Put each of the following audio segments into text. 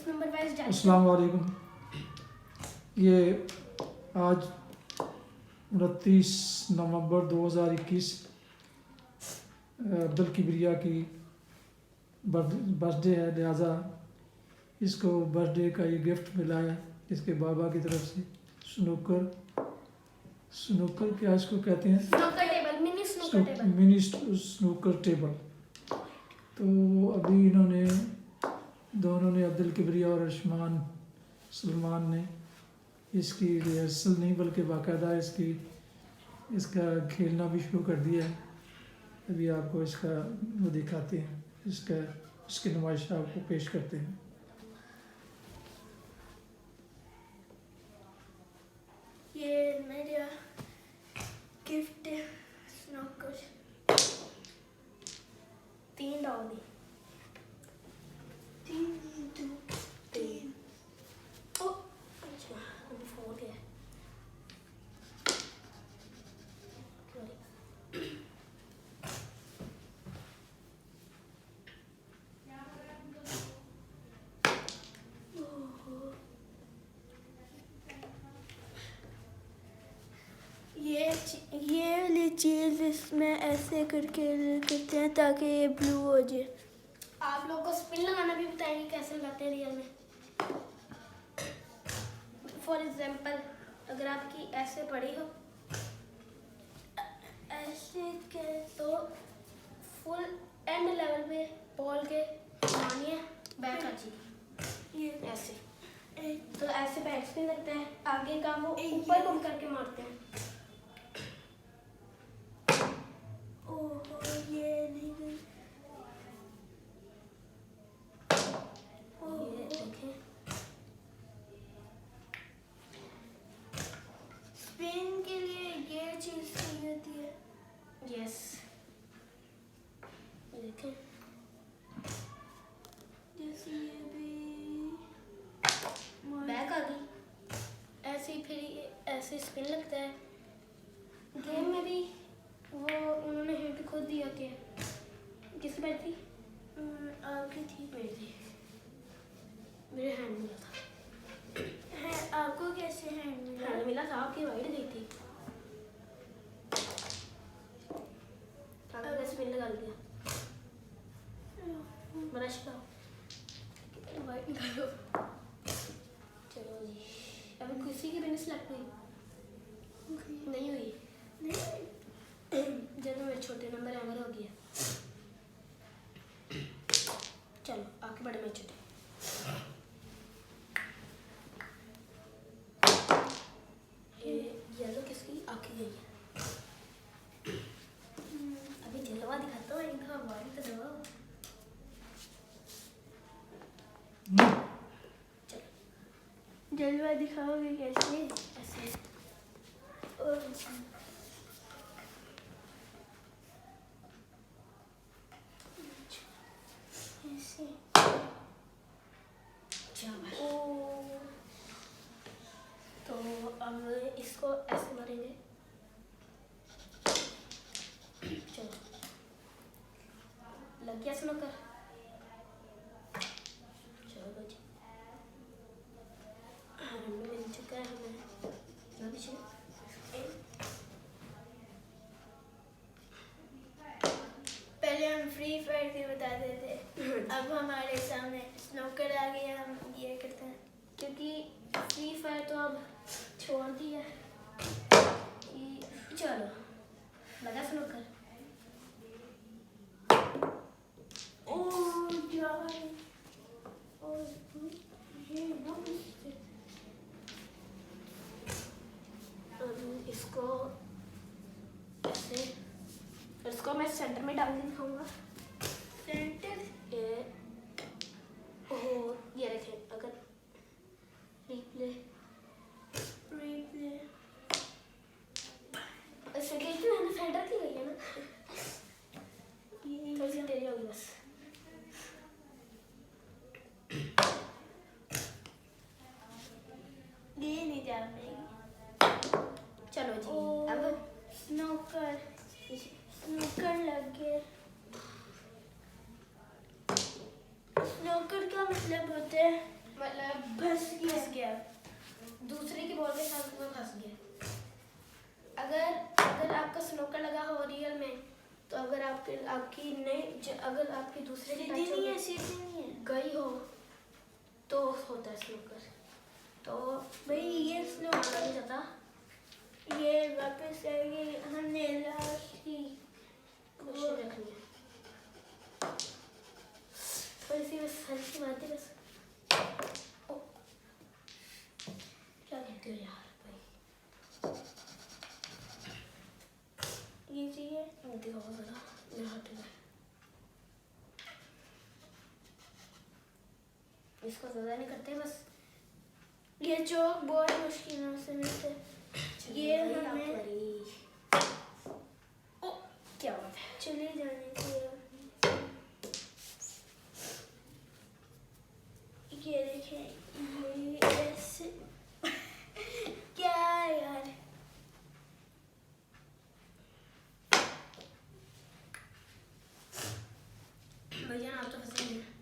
Number wise जाएंगे। अस्सलाम वालेकुम। ये आज 29 नवंबर 2021 अब्दुल किबरिया की बर्थडे है, लिहाजा इसको बर्थडे का ये गिफ्ट मिला है इसके बाबा की तरफ से। स्नूकर क्या इसको कहते हैं? Snooker table, mini snooker table. Mini snooker table. तो अभी इन्होंने दोनों ने, अब्दुल किबरिया और अरशमान सलमान ने इसकी रिहर्सल नहीं बल्कि बाकायदा इसका खेलना भी शुरू कर दिया है। अभी आपको इसका वो दिखाते हैं, इसकी नुमाइश आपको पेश करते हैं। ये मेरा गिफ्ट है, स्नूकर। 3 डाली, 3 2 3। ओ अच्छा, अभी 4 है। ये वाली चीज़ इसमें ऐसे करके करते हैं ताकि ये ब्लू हो जाए। आप लोग को स्पिन लगाना भी बताएंगे कैसे लगाते हैं रियल में। फॉर एग्जांपल, अगर आपकी ऐसे पड़ी हो ऐसे के, तो फुल एंड लेवल पे बॉल के मानिए बैक आ जाएगी। ये ऐसे तो ऐसे बैक स्पिन लगता है, आगे का वो ऊपर घूम करके मारते हैं। ओहो, ये नहीं गई। ये देखें, स्पिन के लिए ये चीज चाहिए होती है। यस, देखें जैसे ये भी बैक आ गई। ऐसे ही फिर ये ऐसे स्पिन लगता है। गेम में भी वो उन्होंने हिंट खुद दी होती है। किस बैट थी? आपकी थी, मेरी थी। मेरे हैंड मिला था। है आपको कैसे हैंड मिला? हैंड मिला था, आपकी वाइट गई थी। आपने स्पिन लगा दिया। ब्रश का वाइट निकालो। चलो जी, अभी किसी की पिन सेलेक्ट हुई नहीं हुई? जब मेरे छोटे नंबर एवर हो गया। चलो आके बड़े में छोटे। ये येलो किसकी आके गई है? अभी जलवा दिखाता हूँ इनका, वाइट तो दबाओ। चलो जलवा दिखाओगे कैसे? ऐसे और ऐसे। ओ, तो अब इसको ऐसे मारेंगे। चलो लग गया स्नूकर। चलो जी, हैंड में मिल चुका है हमें। जो भी चाहिए पहले हम फ्री फायर के बताते थे, अब हमारे सामने स्नूकर आ गया, हम ये करते हैं। क्योंकि फ्री फायर तो अब छोड़ दी है। चलो लगा स्नूकर। ओ यार, और ये ना इसको ऐसे, इसको मैं सेंटर में डाल के दिखाऊंगा। सेंटर ये देखें, अगर रिप्ले सेकंड में मैंने सेंटर की गई है ना, ये थोड़ी सी देरी होगी बस। ये नहीं जा पाएगी। चलो जी, अब स्नूकर लग गए। स्नूकर का मतलब होता है मतलब फंस गया। फंस गया, दूसरे की बॉल के साथ में फंस गया। अगर आपका स्नूकर लगा हो रियल में, तो अगर आपकी नहीं, अगर आपकी दूसरे की सीधी टच नहीं है, हो सीधी नहीं है गई हो तो होता है स्नूकर। तो भाई ये स्लो माना नहीं जाता। ये वापस आएगी, हमने लास्ट की कोशिश रखनी है, थोड़ी सी बस हल्की बात है बस। ओ, क्या कहते हो यार भाई, ये चाहिए। दिखाओ जरा मेरे हाथ में। इसको ज़्यादा नहीं करते बस। ये चौक बहुत मुश्किल से मिलते। ये भाई, आप हमें बड़ी- ओ, क्या बात है। चले जाने चाहिए। ये देखें, ये ऐसे क्या यार, भैया आप तो फंसे हैं।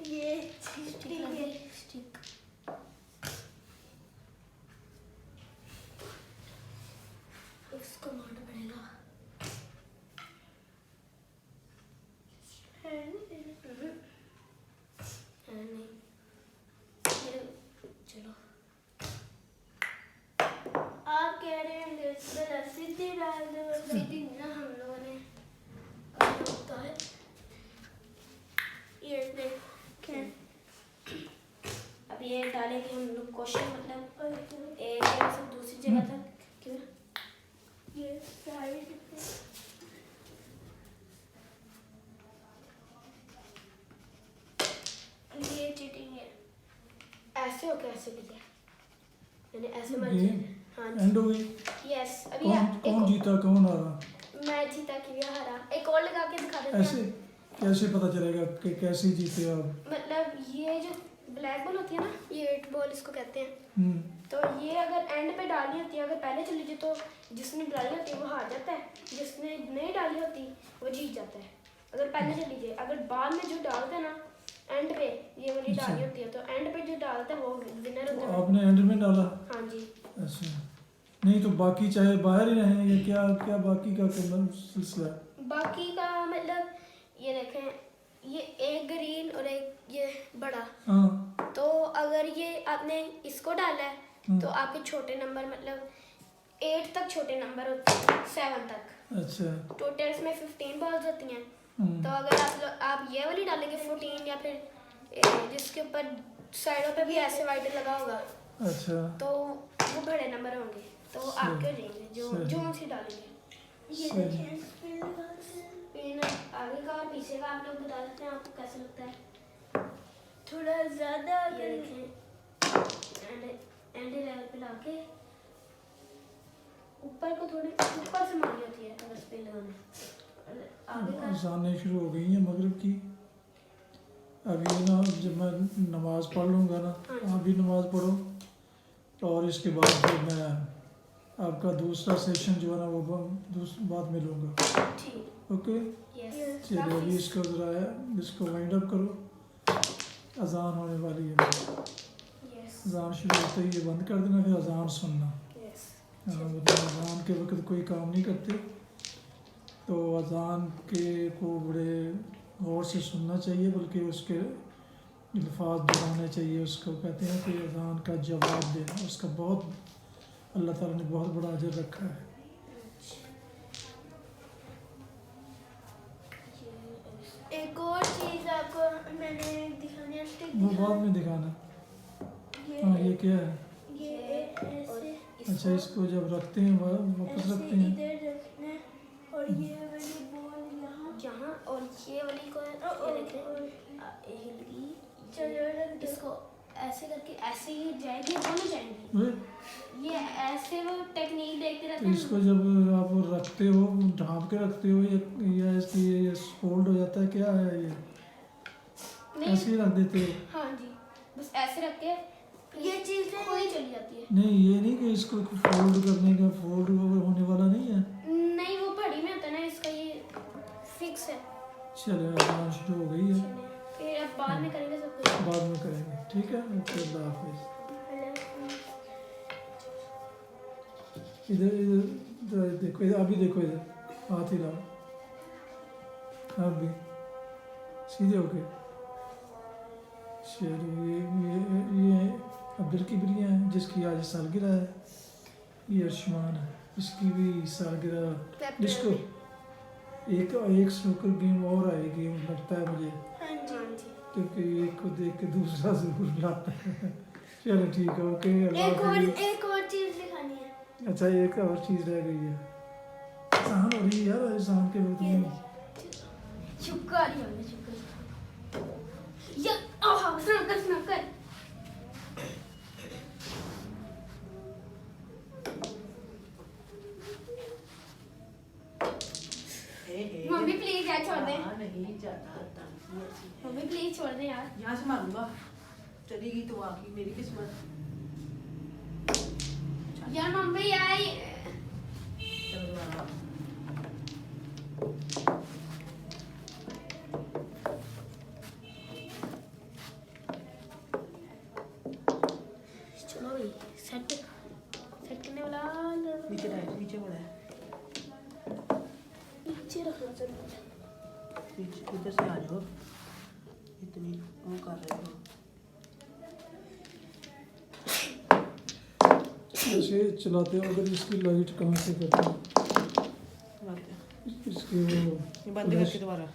ये स्टिक ठीक लग है। गई, स्टिक। इसको मारना पड़ेगा। है नहीं? है नहीं। चलो आप कह रहे हैं सीधे डाल दो। सीधी ना हम लोगों ने करना होता है। ये देखें, अब ये डालेंगे हम लोग क्वेश्चन, मतलब एक जगह से दूसरी जगह तक। क्यों? ये साइड पे ये चीटिंग है। ऐसे हो क्या, ऐसे किया मैंने, ऐसे मत गेम हाँ एंड हो गई। जी यस। अभी कौन एक कौन जीता कौन हारा? मैं जीता कि ये हरा। एक और लगा के दिखा देते ऐसे हैं। कैसे पता चलेगा कि कैसे जीते आप? मतलब ये जो ब्लैक बॉल होती है ना, ये 8 बॉल इसको कहते हैं। हम्म, तो ये अगर एंड पे डालनी होती है, अगर पहले चली जाए तो जिसने डाली होती है वो हार जाता है, जिसने नहीं डाली होती वो जीत जाता है। अगर पहले चली जाए, अगर बाद में जो डालता है ना एंड पे, ये वाली अच्छा। डाली होती है, तो एंड पे जो डालता है वो विनर होता तो है। आपने एंड में डाला? हाँ जी। अच्छा, नहीं तो बाकी चाहे बाहर ही रहें, या क्या क्या बाकी का करना सिलसिला है? बाकी का मतलब ये देखें, ये एक ग्रीन और एक ये बड़ा। हाँ, तो अगर ये आपने इसको डाला है तो आपके छोटे नंबर, मतलब 8 तक छोटे नंबर होते हैं, 7 तक। अच्छा। टोटल इसमें 15 बॉल्स होती हैं। हम्म, तो अगर आप ये वाली डालेंगे 14, या फिर जिसके ऊपर साइडों पे भी ऐसे वाइट लगा होगा, अच्छा, तो वो बड़े नंबर होंगे, तो वो सही, आपके हो जाएंगे जो सही। जो सी डालेंगे। ये सही। देखें, स्पिन लगाते हैं। पिन आगे का और पीछे का आप लोग बता सकते हैं आपको कैसे लगता है। थोड़ा ज्यादा ये अगर देखें, एंड लेवल पे लाके ऊपर को थोड़ी ऊपर से मारनी होती है अगर स्पिन लगाना। आगे का अजानें शुरू हो गई हैं मगरिब की। अभी ना जब मैं नमाज पढ़ लूँगा ना, हाँ। आप भी नमाज पढ़ो, और इसके बाद फिर मैं आपका दूसरा सेशन जो है ना वो बाद में लूँगा। ठीक। Okay, yes. चलिए अभी इसको ज़रा इसको वाइंड अप करो। अजान होने वाली है, यस। अजान शुरू होते ही ये बंद कर देना, फिर अजान सुनना। यस। हाँ, मतलब अजान के वक्त कोई काम नहीं करते, तो अजान के को बड़े गौर से सुनना चाहिए, बल्कि उसके अल्फाज दोहराने चाहिए। उसको कहते हैं कि अजान का जवाब देना, उसका बहुत अल्लाह ताला ने बहुत बड़ा अजर रखा है। एक और चीज आपको मैंने दिखानी है, स्टिक वो बाद में दिखाना। हाँ, ये क्या है? ये ऐसे अच्छा, इसको जब रखते हैं वापस ऐसे रखते हैं। इधर रखना है, और ये वाली बॉल यहाँ। यहाँ, और ये वाली को ये देखें, हिल गई। चलो रख दो। इसको ऐसे करके ऐसे ही जाएगी, दोनों जाएंगी। वे, ये ऐसे वो टेक्निक देखते तो रहते हैं। इसको जब आप रखते हो, ढांप के रखते हो, या इसकी ये फोल्ड हो जाता है, क्या है ये? नहीं, ऐसे ही रख देते हो? हाँ जी, बस ऐसे रख के ये चीजें कोई चली जाती है। नहीं ये नहीं कि इसको फोल्ड करने का फोल्ड होने वाला नहीं है। नहीं वो पढ़ी में होता है ना, इसका ये फिक्स है। चलो आसान शुरू हो गई है, फिर अब बाद में करेंगे सब कुछ। बाद में करेंगे, ठीक है। ओके अल्लाह हाफिज। इधर इधर इधर देखो, इधर अभी देखो, इधर हाथ हिलाओ, अभी सीधे होके। चलो ये अब्दुल की बिरिया है जिसकी आज सालगिरह है। ये अर्शमान है, इसकी भी सालगिरह। जिसको एक स्नूकर गेम और आएगी लगता है मुझे, हाँ जी हाँ जी। क्योंकि एक को देख के दूसरा जरूर लाता है। चलो ठीक है, ओके अल्लाह एक हाफिज। और चीज दिखानी है। अच्छा एक और चीज़ रह गई है, आसान हो रही है यार आसान के वक्त में। शुक्र ही होगा, शुक्र। या आहा स्नूकर स्नूकर। मम्मी प्लीज यार छोड़ दे, नहीं जाना ताकि ऐसी है। मम्मी प्लीज छोड़ दे यार। यहाँ से मारूंगा, चलेगी तो आकी मेरी किस्मत। यार मम्मी यार चलो आ। चलो भाई सेट करने वाला नीचे डाल, नीचे बड़ा है, नीचे रखना चाहिए। नीचे इधर से आ जाओ, इतनी वो कर रहे हो। ऐसे चलाते हो, अगर इसकी लाइट कहाँ से करते हैं, इसकी वो ये बंद करके दोबारा।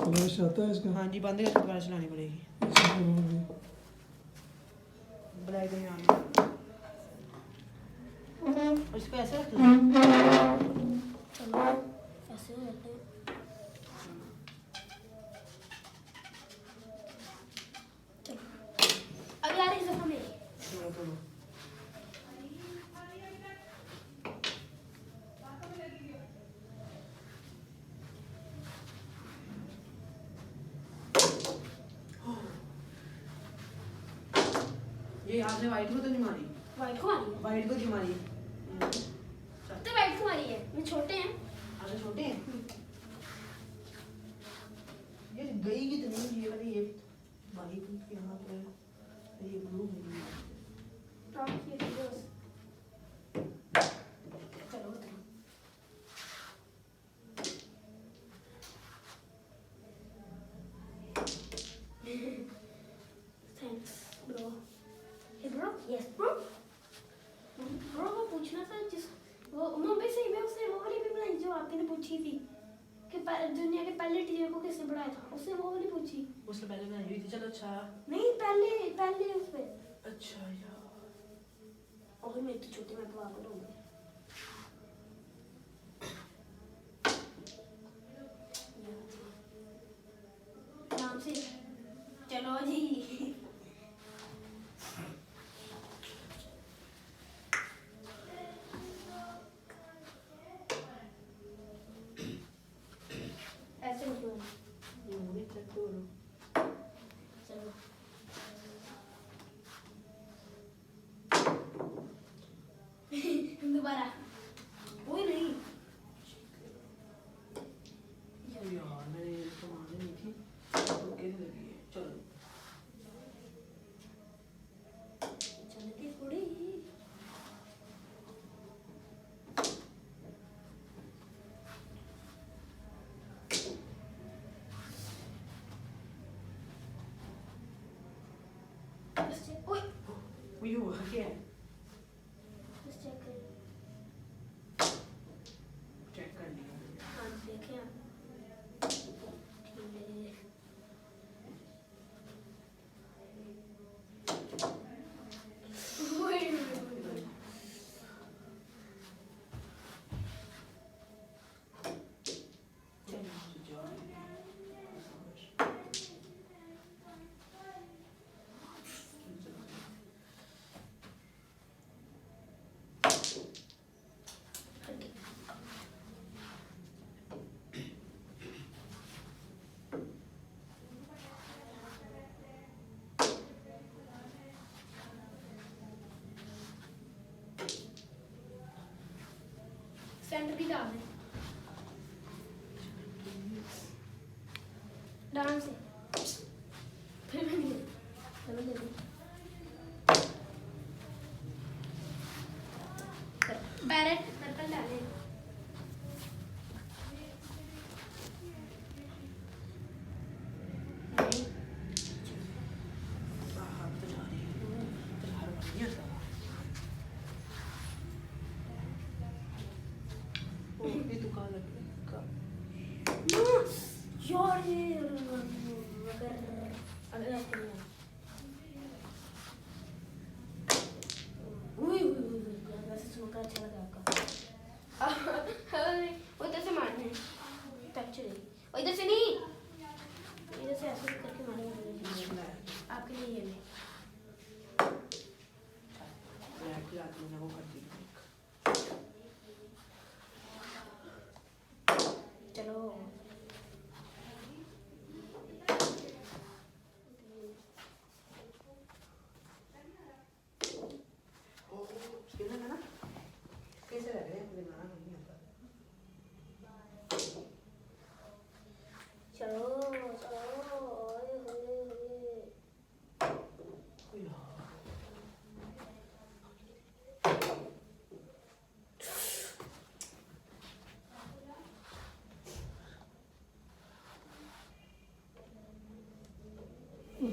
फ्लैश आता है इसका। हाँ जी बंद करके दोबारा चलानी पड़ेगी। इसको बोलोगे। ब्लैक में आना। और इसको ऐसे रख दो। चलो ऐसे हो जाते हैं। चलो अब यार इस दफा मेरी करो। ये आपने वाइट को तो नहीं मारी, वाइट को मारी है। वाइट को नहीं मारी। तो वाइट को मारी है, ये छोटे हैं। आगे छोटे हैं। ये गई कितनी, ये वाली ये वाइट यहाँ पे, ये ब्लू है। चलो thanks bro. Hey bro, yes bro. Bro वो पूछना था जिस वो मुंबई से मैं उसने वो वाली भी बनाई जो आपने पूछी थी कि दुनिया के पहले टीचर को किसने पढ़ाया था, उसने वो वाली पूछी। उससे पहले बनाई हुई थी। चलो अच्छा। नहीं पहले उस पे। अच्छा यार और मैं तो छोटी मैं पागल हो गई। नाम से चलो जी। ऐसे नहीं होना। ये मुझे चेक करो। चलो दोबारा। वही नहीं यार मैंने इसको मारनी नहीं थी, तो कैसे लगी है। चलो चलती थोड़ी। ओए वो ये हुआ क्या है, बस चेक कर। चेक कर लिया। हाँ देखें आप। सेंटर भी डाल दे डांस से फिर मैं नहीं चलो जल्दी बैरेट पर्पल डाले नहीं हाथ तो जा रही है हर बार नहीं आता ओ ये तो कहाँ लग गया यार ये अगर ऐसे नहीं वैसे सुनकर अच्छा लगा आपका वो इधर से मारने तब चलेगी और इधर से नहीं इधर से ऐसे करके मारेंगे आपके लिए ये नहीं मैं खिला दूँगा वो कर दी चलो ओ स्किन है ना कैसे लग रहे हैं मुझे बनाना नहीं आता चलो चलो ओए होए होए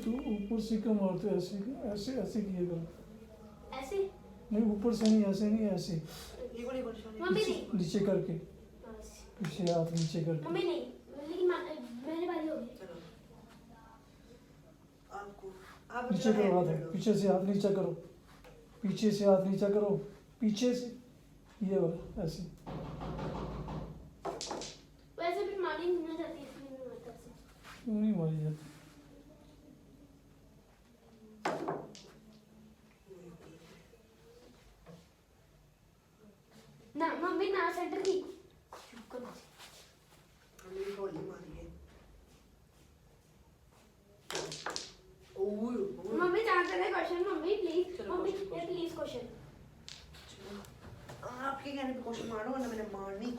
तो ऊपर से क्यों मारते हो? ऐसे ऐसे ऐसे किए करो। ऐसे नहीं ऊपर से नहीं, ऐसे नहीं, ऐसे ये कोई कोई मम्मी नहीं नीचे करके, ऐसे। पीछे हाथ नीचे करके। मम्मी नहीं लेकिन मेरे बारी होगी चलो आपको आप नीचे करो हाथ, पीछे से हाथ नीचा करो, पीछे से हाथ नीचा करो, पीछे से ये वाला ऐसे। वैसे भी मारी नहीं जाती इसलिए मैं मारता ऐसे क्यों नहीं मारी जाती? ना मम्मी ना सेंटर की चुप कर हमने भी गोली मारी है ओह मम्मी जानते हैं क्वेश्चन मम्मी प्लीज चलो, मम्मी question, ये प्लीज क्वेश्चन आपके कहने पे क्वेश्चन मारो वरना मैंने मारनी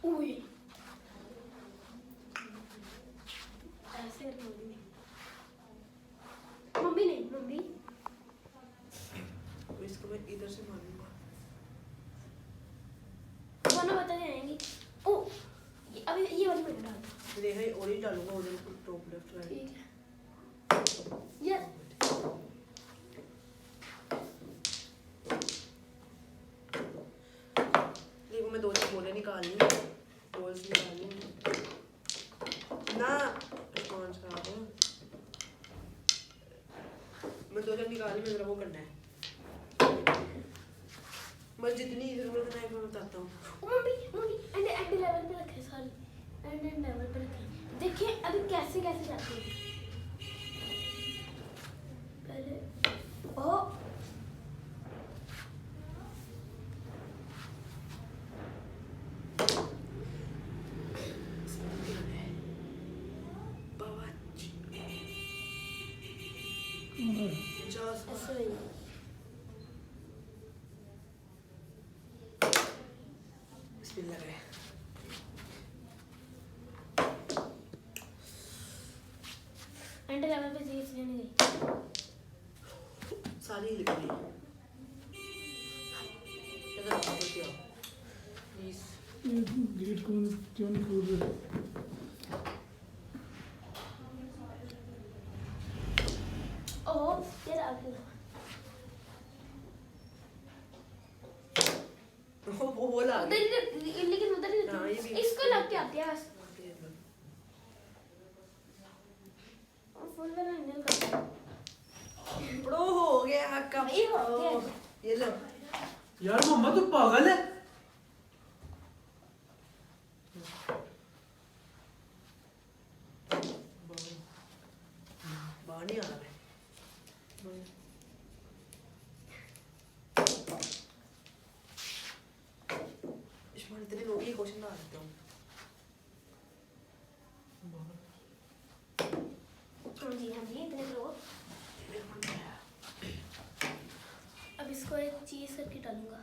उई ऐसे मम्मी मम्मी नहीं मम्मी तो इसको मैं इधर से मारूंगा दोनों बता जाएंगी ओ अभी ये वाली मैंने डाल दी। देखा और ही डालूंगा उधर टॉप लेफ्ट राइट ठीक है ये देखो मैं दो चार बोले निकालनी बॉल्स निकालनी ना कौन सा है मैं दो चार निकालनी मैं जरा वो करना है मैं जितनी जरूरत है मैं बताता हूँ मम्मी मम्मी एंड लेवल पे रखे सॉरी एंड लेवल पे रखे देखिए अभी कैसे कैसे जाती है पहले ओ ऐसे ही बिस्मिल्लाह है एंड लेवल पे जीत लेने गई सारी लिख ली इधर आओ क्या प्लीज ये गेट कौन क्यों नहीं खोल रहे? ओह ये आगे वो ला उधर ही लेकिन उधर ही हाँ, ये भी- इसको लग के आती है बस फुल वाला नहीं करता ब्रो हो गया कब ये हो गया। ये लो यार मोहम्मद तू पागल है। बाहर नहीं आ रहा है इस्माइल इतने लोग ही क्वेश्चन ला देता हूँ इसको एक चीज़ करके डालूंगा।